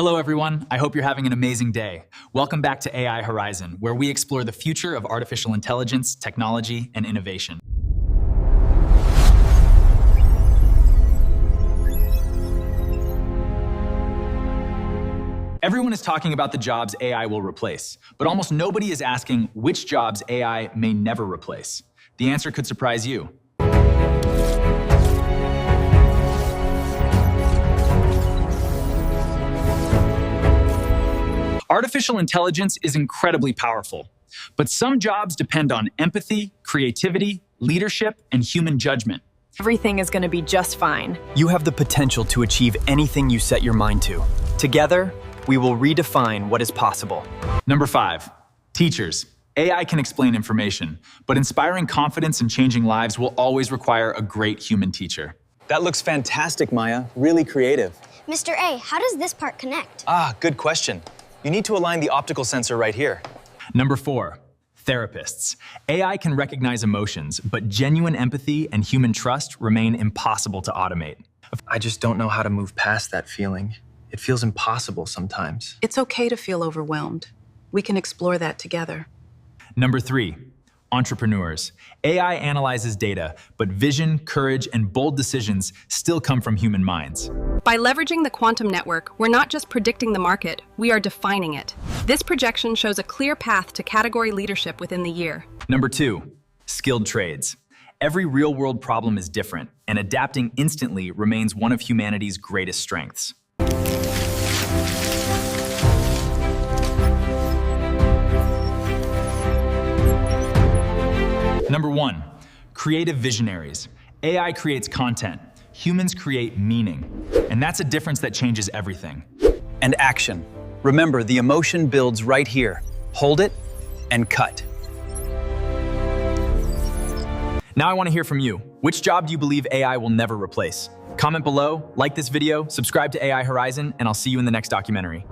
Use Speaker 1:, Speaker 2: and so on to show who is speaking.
Speaker 1: Hello, everyone. I hope you're having an amazing day. Welcome back to AI Horizon, where we explore the future of artificial intelligence, technology, and innovation. Everyone is talking about the jobs AI will replace, but almost nobody is asking which jobs AI may never replace. The answer could surprise you. Artificial intelligence is incredibly powerful, but some jobs depend on empathy, creativity, leadership, and human judgment.
Speaker 2: Everything is going to be just fine.
Speaker 3: You have the potential to achieve anything you set your mind to. Together, we will redefine what is possible.
Speaker 1: Number 5, teachers. AI can explain information, but inspiring confidence and changing lives will always require a great human teacher.
Speaker 4: That looks fantastic, Maya. Really creative.
Speaker 5: Mr. A, how does this part connect?
Speaker 4: Good question. You need to align the optical sensor right here.
Speaker 1: Number 4, therapists. AI can recognize emotions, but genuine empathy and human trust remain impossible to automate.
Speaker 4: I just don't know how to move past that feeling. It feels impossible sometimes.
Speaker 6: It's okay to feel overwhelmed. We can explore that together.
Speaker 1: Number 3, entrepreneurs. AI analyzes data, but vision, courage, and bold decisions still come from human minds.
Speaker 7: By leveraging the quantum network, we're not just predicting the market, we are defining it. This projection shows a clear path to category leadership within the year.
Speaker 1: Number 2, skilled trades. Every real-world problem is different, and adapting instantly remains one of humanity's greatest strengths. Number 1, creative visionaries. AI creates content. Humans create meaning. And that's a difference that changes everything.
Speaker 3: And action. Remember, the emotion builds right here. Hold it and cut.
Speaker 1: Now I want to hear from you. Which job do you believe AI will never replace? Comment below, like this video, subscribe to AI Horizon, and I'll see you in the next documentary.